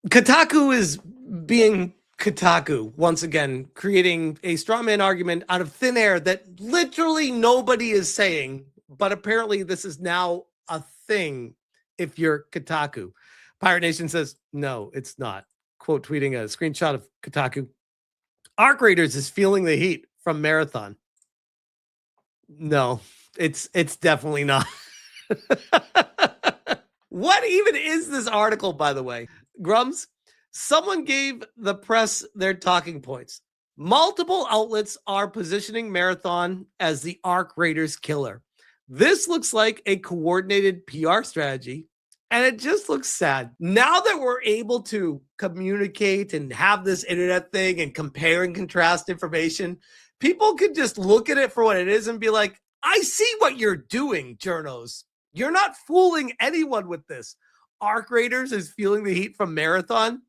Kotaku is being Kotaku once again, creating a strawman argument out of thin air that literally nobody is saying, but apparently this is now a thing if you're Kotaku. Pirate Nation says, no, it's not. Quote tweeting a screenshot of Kotaku. Arc Raiders is feeling the heat from Marathon. No, it's definitely not. What even is this article, by the way? Grums, someone gave the press their talking points. Multiple outlets are positioning Marathon as the Arc Raiders killer. This looks like a coordinated PR strategy, and it just looks sad. Now that we're able to communicate and have this internet thing and compare and contrast information, people can just look at it for what it is and be like, I see what you're doing, journos. You're not fooling anyone with this. Arc Raiders is feeling the heat from Marathon.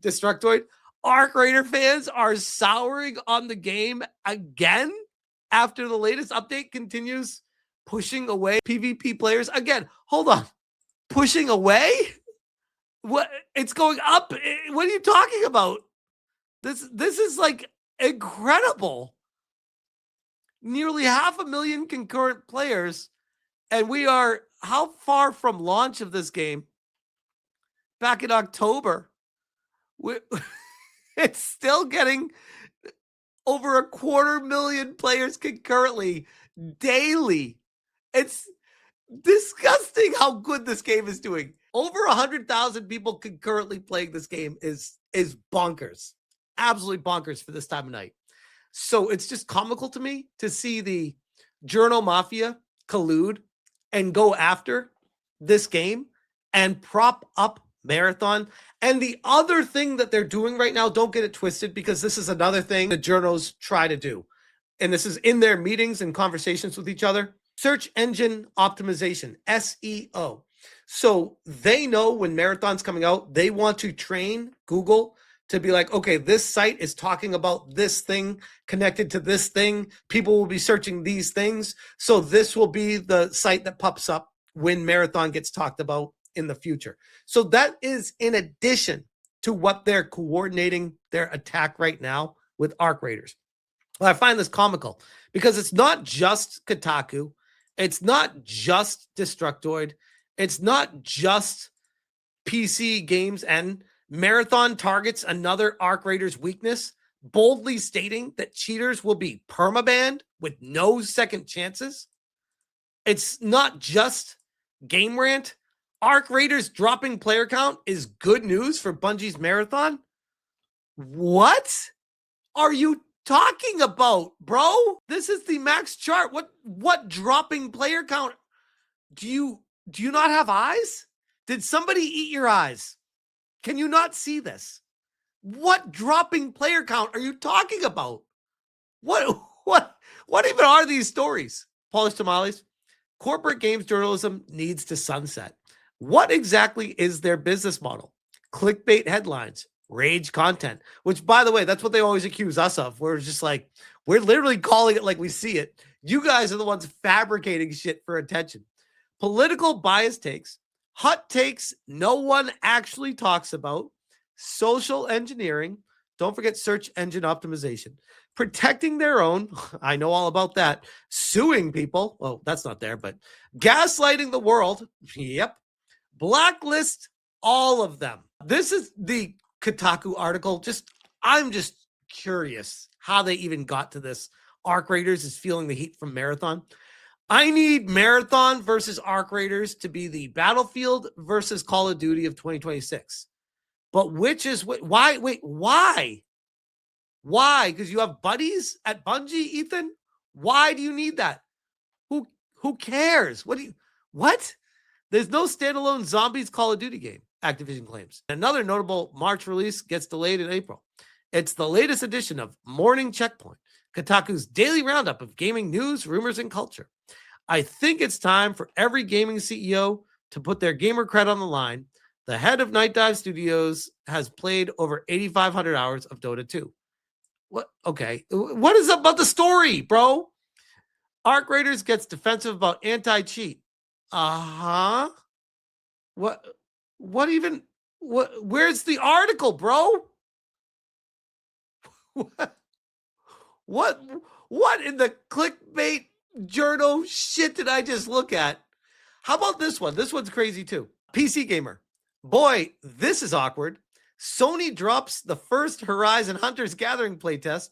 Destructoid. Arc Raider fans are souring on the game again after the latest update continues pushing away PvP players. Again, hold on. Pushing away? What? It's going up. What are you talking about? This is like incredible. Nearly 500,000 concurrent players. And we are how far from launch of this game? Back in October. It's still getting over 250,000 players concurrently daily. It's disgusting how good this game is doing. Over 100,000 people concurrently playing this game is bonkers. Absolutely bonkers for this time of night. So it's just comical to me to see the Journal Mafia collude and go after this game and prop up Marathon. And the other thing that they're doing right now, don't get it twisted, because this is another thing the journals try to do. And this is in their meetings and conversations with each other. Search engine optimization, SEO. So they know when Marathon's coming out, they want to train Google to be like, okay, this site is talking about this thing connected to this thing. People will be searching these things. So this will be the site that pops up when Marathon gets talked about in the future. So that is in addition to what they're coordinating their attack right now with Arc Raiders. Well, I find this comical because it's not just Kotaku. It's not just Destructoid. It's not just PC Games, and Marathon targets another Arc Raiders weakness, boldly stating that cheaters will be permabanned with no second chances. It's not just Game Rant. Arc Raiders dropping player count is good news for Bungie's Marathon. What are you talking about, bro? This is the max chart. What dropping player count? Do you not have eyes? Did somebody eat your eyes? Can you not see this? What dropping player count are you talking about? What even are these stories? Polish tamales. Corporate games journalism needs to sunset. What exactly is their business model? Clickbait headlines, rage content, which, by the way, that's what they always accuse us of. We're just like, we're literally calling it like we see it. You guys are the ones fabricating shit for attention. Political bias takes, hot takes no one actually talks about, social engineering, don't forget search engine optimization, protecting their own, I know all about that, suing people, well, that's not there, but gaslighting the world, yep, blacklist all of them. This is the Kotaku article. I'm just curious how they even got to this. Arc Raiders is feeling the heat from Marathon. I need Marathon versus Arc Raiders to be the Battlefield versus Call of Duty of 2026. But which is what? Why? Wait, why? Why? Because you have buddies at Bungie, Ethan? Why do you need that? Who cares? What? There's no standalone Zombies Call of Duty game, Activision claims. Another notable March release gets delayed in April. It's the latest edition of Morning Checkpoint, Kotaku's daily roundup of gaming news, rumors, and culture. I think it's time for every gaming CEO to put their gamer cred on the line. The head of Night Dive Studios has played over 8,500 hours of Dota 2. What? Okay. What is about the story, bro? Arc Raiders gets defensive about anti-cheat. Uh-huh. What even? Where's the article, bro? What what in the clickbait journal shit did I just look at? How about this one? This one's crazy too. PC Gamer. Boy, this is awkward. Sony drops the first Horizon Hunters Gathering playtest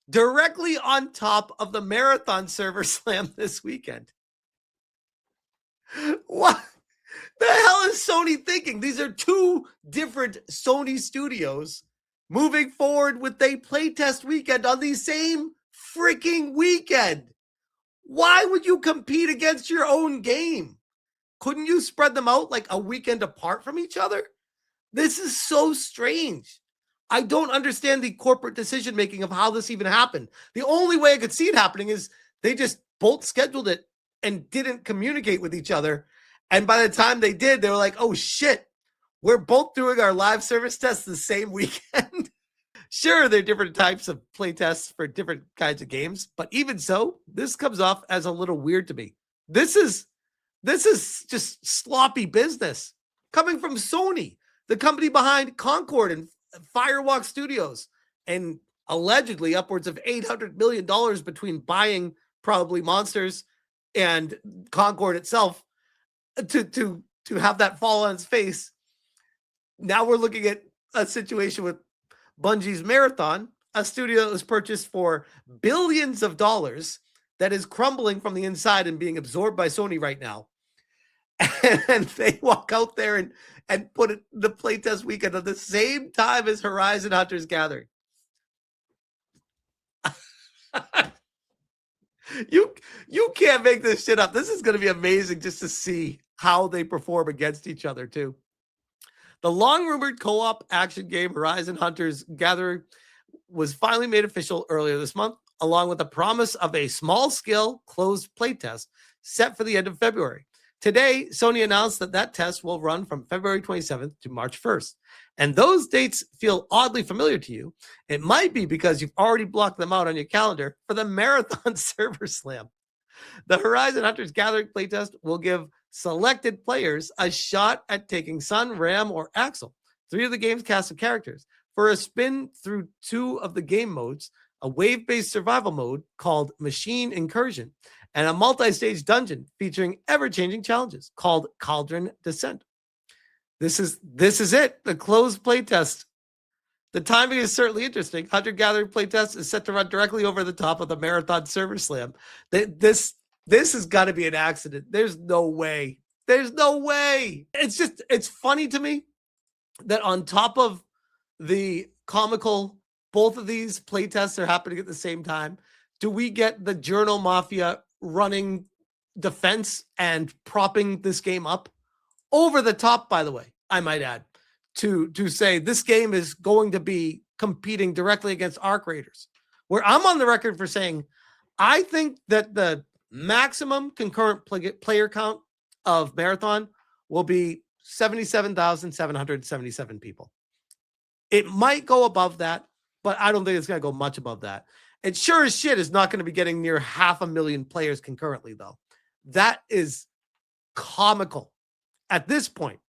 directly on top of the Marathon server slam this weekend. What the hell is Sony thinking? These are two different Sony studios moving forward with a playtest weekend on the same freaking weekend. Why would you compete against your own game? Couldn't you spread them out like a weekend apart from each other? This is so strange. I don't understand the corporate decision making of how this even happened. The only way I could see it happening is they just both scheduled it and didn't communicate with each other. And by the time they did, they were like, oh shit, we're both doing our live service tests the same weekend. Sure, they're different types of play tests for different kinds of games, but even so, this comes off as a little weird to me. This is just sloppy business coming from Sony, the company behind Concord and Firewalk Studios, and allegedly upwards of $800 million between buying probably Monsters and Concord itself to have that fall on its face. Now we're looking at a situation with Bungie's Marathon, a studio that was purchased for billions of dollars that is crumbling from the inside and being absorbed by Sony right now. And they walk out there and put it the playtest weekend at the same time as Horizon Hunters Gathering. You can't make this shit up. This is going to be amazing just to see how they perform against each other too. The long-rumored co-op action game Horizon Hunters Gathering was finally made official earlier this month, along with the promise of a small-scale closed playtest set for the end of February. Today, Sony announced that test will run from February 27th to March 1st. And those dates feel oddly familiar to you. It might be because you've already blocked them out on your calendar for the Marathon Server Slam. The Horizon Hunters Gathering playtest will give selected players a shot at taking Sun, Ram, or Axel, three of the game's cast of characters, for a spin through two of the game modes, a wave-based survival mode called Machine Incursion, and a multi-stage dungeon featuring ever-changing challenges called Cauldron Descent. This is it, the closed playtest. The timing is certainly interesting. Hunter Gathering playtest is set to run directly over the top of the Marathon Server Slam. This has got to be an accident. There's no way. There's no way. It's funny to me that on top of the comical, both of these playtests are happening at the same time. Do we get the Journal Mafia running defense and propping this game up? Over the top, by the way, I might add, to say this game is going to be competing directly against Arc Raiders, where I'm on the record for saying I think that the maximum concurrent player count of Marathon will be 77,777 people. It might go above that, but I don't think it's going to go much above that. It sure as shit is not going to be getting near 500,000 players concurrently, though. That is comical at this point.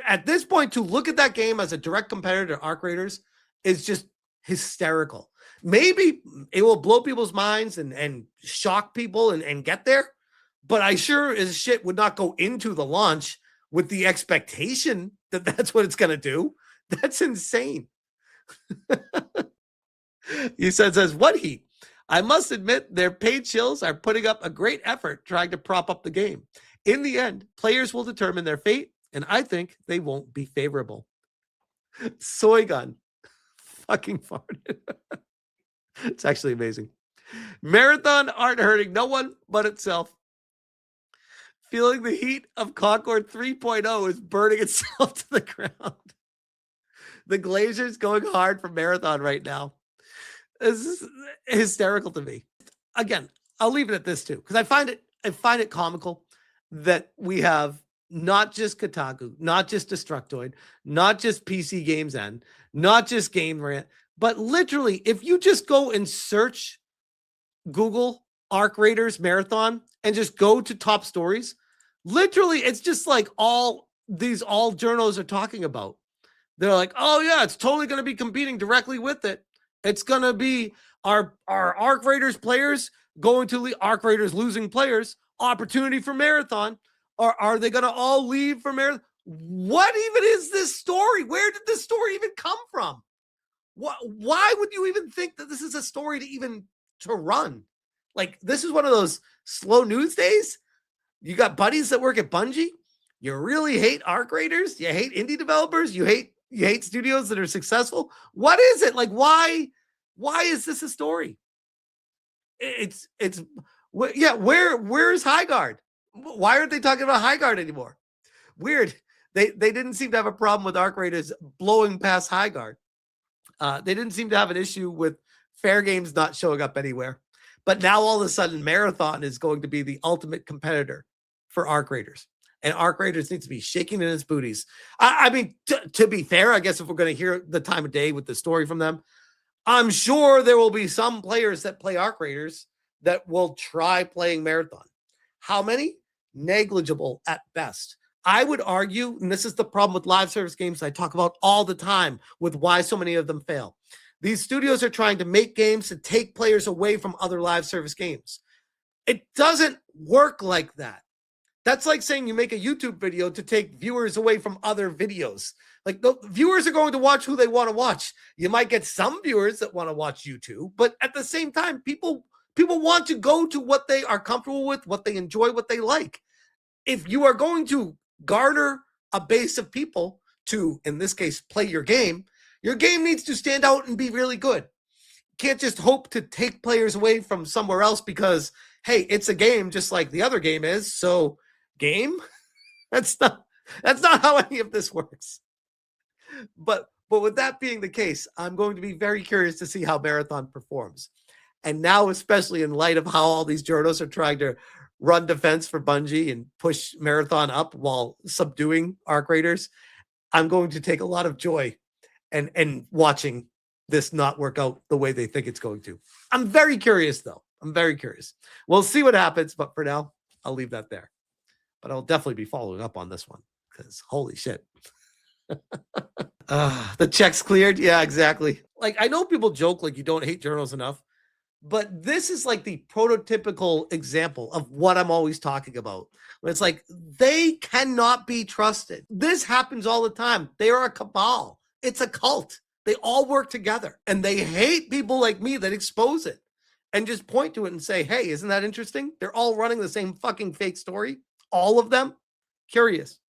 At this point, to look at that game as a direct competitor to Arc Raiders is just hysterical. Maybe it will blow people's minds and shock people and get there, but I sure as shit would not go into the launch with the expectation that that's what it's going to do. That's insane. He says, what heat? I must admit their paid chills are putting up a great effort trying to prop up the game. In the end, players will determine their fate, and I think they won't be favorable. Soy gun. Fucking farted. It's actually amazing. Marathon aren't hurting no one but itself. Feeling the heat of Concord 3.0 is burning itself to the ground. The Glazers going hard for Marathon right now. This is hysterical to me. Again, I'll leave it at this too, because I find it comical that we have not just Kotaku, not just Destructoid, not just PC Games End, not just Game Rant, but literally, if you just go and search Google Arc Raiders Marathon and just go to top stories, literally, it's just like all journals are talking about. They're like, oh yeah, it's totally going to be competing directly with it. It's going to be our Arc Raiders players going to Arc Raiders losing players, opportunity for Marathon. Or are they going to all leave for Marathon? What even is this story? Where did this story even come from? Why would you even think that this is a story to run? Like, this is one of those slow news days. You got buddies that work at Bungie. You really hate Arc Raiders. You hate indie developers. You hate studios that are successful. What is it? Like, why is this a story? It's yeah. Where's Highguard? Why aren't they talking about Highguard anymore? Weird. They didn't seem to have a problem with Arc Raiders blowing past Highguard. They didn't seem to have an issue with Fair Games not showing up anywhere. But now all of a sudden, Marathon is going to be the ultimate competitor for Arc Raiders. And Arc Raiders needs to be shaking in its booties. I mean, to be fair, I guess if we're going to hear the time of day with the story from them, I'm sure there will be some players that play Arc Raiders that will try playing Marathon. How many? Negligible at best. I would argue, and this is the problem with live service games I talk about all the time with why so many of them fail. These studios are trying to make games to take players away from other live service games. It doesn't work like that. That's like saying you make a YouTube video to take viewers away from other videos. Like, the viewers are going to watch who they want to watch. You might get some viewers that want to watch YouTube, but at the same time, people want to go to what they are comfortable with, what they enjoy, what they like. If you are going to garner a base of people to, in this case, play your game needs to stand out and be really good. You can't just hope to take players away from somewhere else because, hey, it's a game just like the other game is. So, game? That's not how any of this works. But with that being the case, I'm going to be very curious to see how Marathon performs. And now, especially in light of how all these journalists are trying to run defense for Bungie and push Marathon up while subduing Arc Raiders, I'm going to take a lot of joy and watching this not work out the way they think it's going to. I'm very curious, though. I'm very curious. We'll see what happens, but for now, I'll leave that there. But I'll definitely be following up on this one because holy shit. The check's cleared. Yeah, exactly. Like, I know people joke like you don't hate journals enough, but this is like the prototypical example of what I'm always talking about. When it's like, they cannot be trusted. This happens all the time. They are a cabal. It's a cult. They all work together and they hate people like me that expose it and just point to it and say, hey, isn't that interesting? They're all running the same fucking fake story. All of them. Curious.